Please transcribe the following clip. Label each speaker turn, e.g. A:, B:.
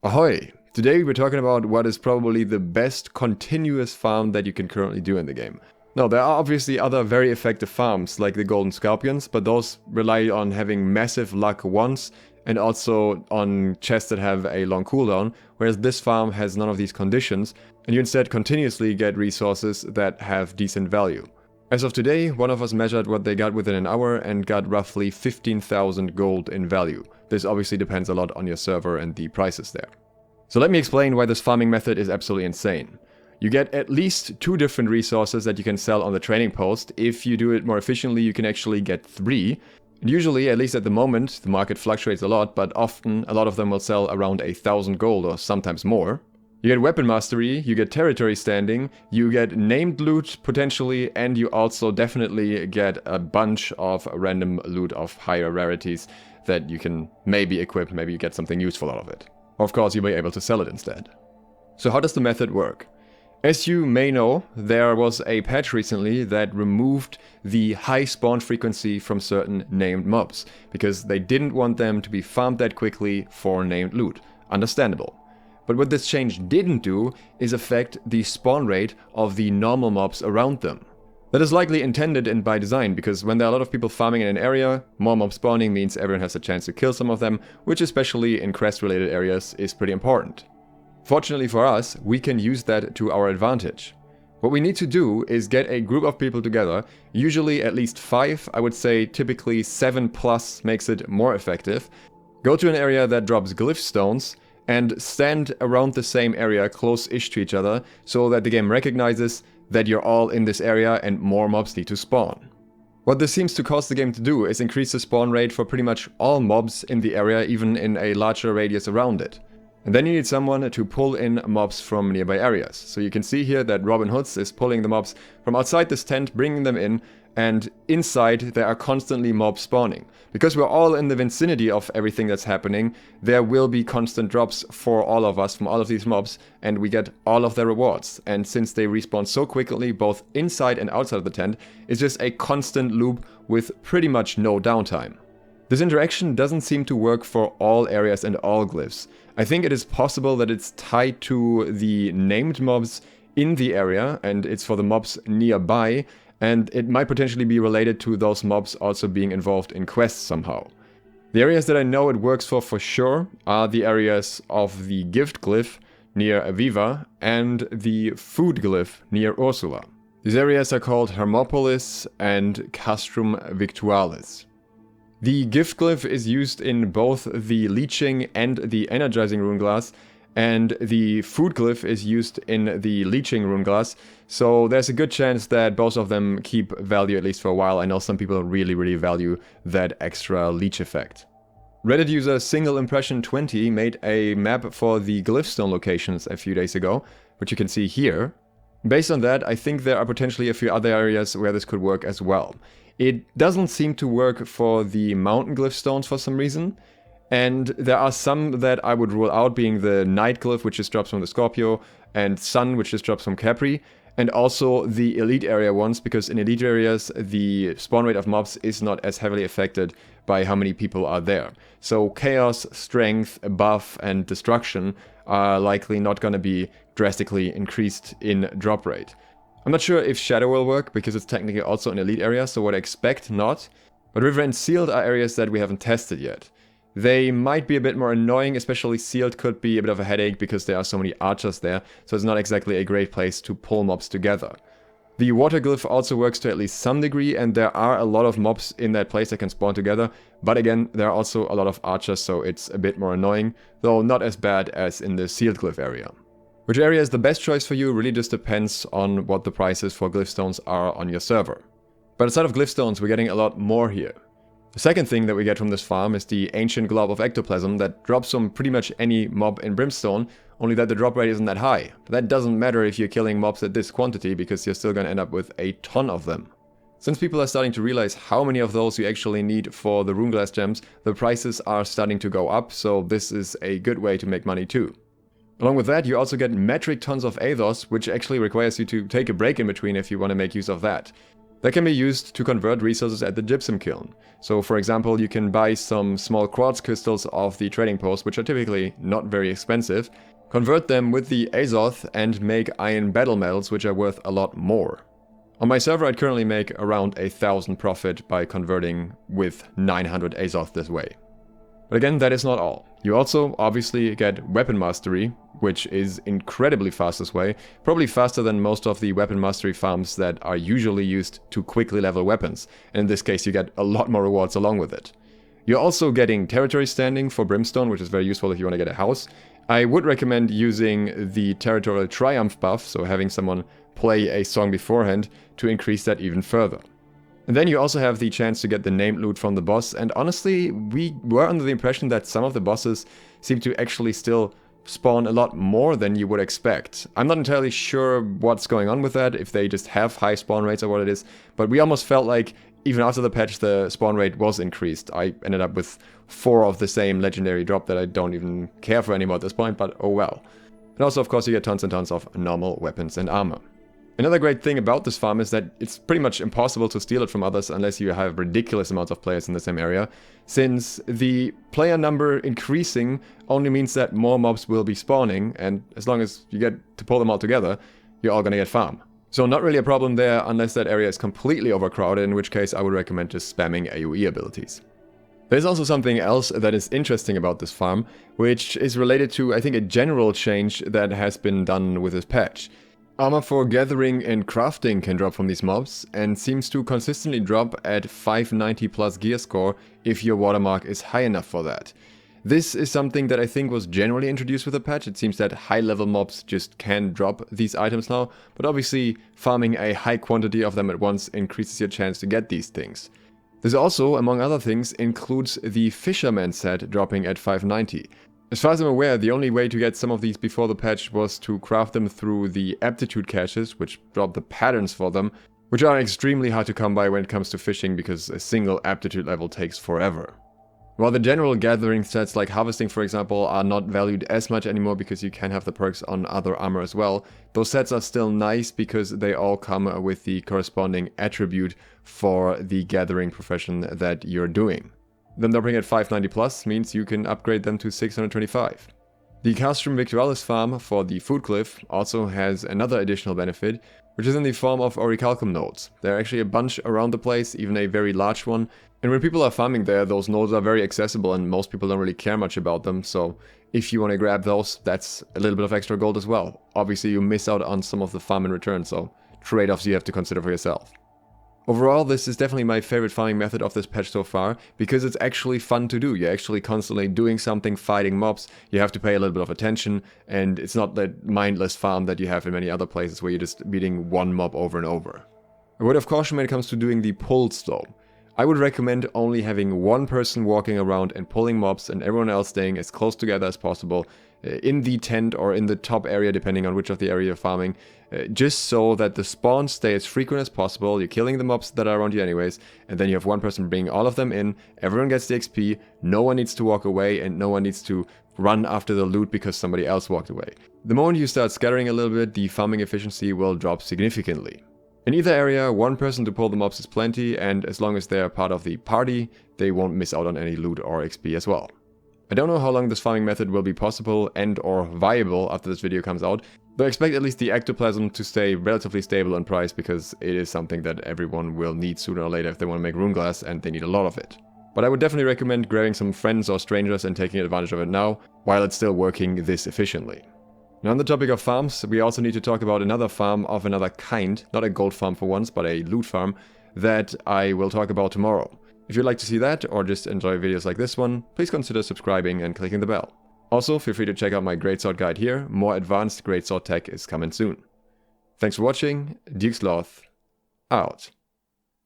A: Ahoy! Today we're talking about what is probably the best continuous farm that you can currently do in the game. Now, there are obviously other very effective farms like the Golden Scorpions, but those rely on having massive luck once and also on chests that have a long cooldown, whereas this farm has none of these conditions, and you instead continuously get resources that have decent value. As of today, one of us measured what they got within an hour and got roughly 15,000 gold in value. This obviously depends a lot on your server and the prices there. So let me explain why this farming method is absolutely insane. You get at least 2 different resources that you can sell on the trading post. If you do it more efficiently, you can actually get 3. And usually, at least at the moment, the market fluctuates a lot, but often a lot of them will sell around 1,000 gold or sometimes more. You get weapon mastery, you get territory standing, you get named loot potentially, and you also definitely get a bunch of random loot of higher rarities that you can maybe equip, maybe you get something useful out of it. Of course, you'll be able to sell it instead. So how does the method work? As you may know, there was a patch recently that removed the high spawn frequency from certain named mobs, because they didn't want them to be farmed that quickly for named loot. Understandable. But what this change didn't do is affect the spawn rate of the normal mobs around them. That is likely intended and by design, because when there are a lot of people farming in an area, more mob spawning means everyone has a chance to kill some of them, which especially in quest-related areas is pretty important. Fortunately for us, we can use that to our advantage. What we need to do is get a group of people together, usually at least 5, I would say typically 7 plus makes it more effective. Go to an area that drops glyph stones, and stand around the same area close-ish to each other so that the game recognizes that you're all in this area and more mobs need to spawn. What this seems to cause the game to do is increase the spawn rate for pretty much all mobs in the area, even in a larger radius around it. And then you need someone to pull in mobs from nearby areas. So you can see here that Robin Hoods is pulling the mobs from outside this tent, bringing them in, and inside there are constantly mobs spawning. Because we're all in the vicinity of everything that's happening, there will be constant drops for all of us from all of these mobs, and we get all of their rewards. And since they respawn so quickly, both inside and outside of the tent, it's just a constant loop with pretty much no downtime. This interaction doesn't seem to work for all areas and all glyphs. I think it is possible that it's tied to the named mobs in the area, and it's for the mobs nearby, and it might potentially be related to those mobs also being involved in quests somehow. The areas that I know it works for sure are the areas of the gift glyph near Aviva and the food glyph near Ursula. These areas are called Hermopolis and Castrum Victualis. The gift glyph is used in both the leeching and the energizing rune glass, and the food glyph is used in the leeching rune glass, so there's a good chance that both of them keep value at least for a while. I know some people really value that extra leech effect. Reddit user Single Impression 20 made a map for the glyphstone locations a few days ago, which you can see here. Based on that, I think there are potentially a few other areas where this could work as well. It doesn't seem to work for the mountain glyph stones for some reason. And there are some that I would rule out, being the Night Glyph, which just drops from the Scorpio, and Sun, which just drops from Capri, and also the Elite area ones, because in Elite areas, the spawn rate of mobs is not as heavily affected by how many people are there. So Chaos, Strength, Buff, and Destruction are likely not going to be drastically increased in drop rate. I'm not sure if Shadow will work, because it's technically also an Elite area, so what I expect not. But River and Sealed are areas that we haven't tested yet. They might be a bit more annoying, especially Sealed could be a bit of a headache because there are so many archers there, so it's not exactly a great place to pull mobs together. The Water Glyph also works to at least some degree, and there are a lot of mobs in that place that can spawn together, but again, there are also a lot of archers, so it's a bit more annoying, though not as bad as in the Sealed Glyph area. Which area is the best choice for you really just depends on what the prices for glyphstones are on your server. But instead of glyphstones, we're getting a lot more here. The second thing that we get from this farm is the ancient Glob of Ectoplasm that drops from pretty much any mob in Brimstone, only that the drop rate isn't that high. But that doesn't matter if you're killing mobs at this quantity, because you're still going to end up with a ton of them. Since people are starting to realize how many of those you actually need for the rune glass gems, the prices are starting to go up, so this is a good way to make money too. Along with that, you also get metric tons of Athos, which actually requires you to take a break in between if you want to make use of that. That can be used to convert resources at the gypsum kiln. So for example, you can buy some small quartz crystals off the trading post, which are typically not very expensive, convert them with the SLOTH and make iron battle metals, which are worth a lot more. On my server, I'd currently make around 1,000 profit by converting with 900 SLOTH this way. But again, that is not all. You also obviously get weapon mastery, which is incredibly fast this way, probably faster than most of the weapon mastery farms that are usually used to quickly level weapons, and in this case you get a lot more rewards along with it. You're also getting territory standing for Brimstone, which is very useful if you want to get a house. I would recommend using the territorial triumph buff, so having someone play a song beforehand to increase that even further. And then you also have the chance to get the named loot from the boss, and honestly, we were under the impression that some of the bosses seem to actually still spawn a lot more than you would expect. I'm not entirely sure what's going on with that, if they just have high spawn rates or what it is, but we almost felt like even after the patch the spawn rate was increased. I ended up with 4 of the same legendary drop that I don't even care for anymore at this point, but oh well. And also of course you get tons and tons of normal weapons and armor. Another great thing about this farm is that it's pretty much impossible to steal it from others unless you have ridiculous amounts of players in the same area, since the player number increasing only means that more mobs will be spawning, and as long as you get to pull them all together, you're all gonna get farm. So not really a problem there unless that area is completely overcrowded, in which case I would recommend just spamming AoE abilities. There's also something else that is interesting about this farm, which is related to, I think, a general change that has been done with this patch. Armor for gathering and crafting can drop from these mobs, and seems to consistently drop at 590 plus gear score if your watermark is high enough for that. This is something that I think was generally introduced with the patch. It seems that high level mobs just can drop these items now, but obviously farming a high quantity of them at once increases your chance to get these things. This also, among other things, includes the Fisherman set dropping at 590. As far as I'm aware, the only way to get some of these before the patch was to craft them through the aptitude caches, which drop the patterns for them, which are extremely hard to come by when it comes to fishing because a single aptitude level takes forever. While the general gathering sets like harvesting for example are not valued as much anymore because you can have the perks on other armor as well, those sets are still nice because they all come with the corresponding attribute for the gathering profession that you're doing. Them dropping at 590 plus means you can upgrade them to 625. The Castrum Victualis farm for the food glyph also has another additional benefit, which is in the form of orichalcum nodes. There are actually a bunch around the place, even a very large one, and when people are farming there, those nodes are very accessible and most people don't really care much about them, so if you want to grab those, that's a little bit of extra gold as well. Obviously you miss out on some of the farm in return, so trade-offs you have to consider for yourself. Overall, this is definitely my favorite farming method of this patch so far, because it's actually fun to do. You're actually constantly doing something, fighting mobs, you have to pay a little bit of attention, and it's not that mindless farm that you have in many other places where you're just beating one mob over and over. A word of caution when it comes to doing the pulls though. I would recommend only having one person walking around and pulling mobs and everyone else staying as close together as possible in the tent or in the top area depending on which of the area you're farming, just so that the spawns stay as frequent as possible. You're killing the mobs that are around you anyways, and then you have one person bringing all of them in, everyone gets the XP, no one needs to walk away and no one needs to run after the loot because somebody else walked away. The moment you start scattering a little bit, the farming efficiency will drop significantly. In either area, one person to pull the mobs is plenty, and as long as they're part of the party, they won't miss out on any loot or XP as well. I don't know how long this farming method will be possible and or viable after this video comes out, but I expect at least the ectoplasm to stay relatively stable in price because it is something that everyone will need sooner or later if they want to make rune glass, and they need a lot of it. But I would definitely recommend grabbing some friends or strangers and taking advantage of it now, while it's still working this efficiently. Now on the topic of farms, we also need to talk about another farm of another kind, not a gold farm for once, but a loot farm, that I will talk about tomorrow. If you'd like to see that, or just enjoy videos like this one, please consider subscribing and clicking the bell. Also, feel free to check out my greatsword guide here, more advanced greatsword tech is coming soon. Thanks for watching, SLOTH, out.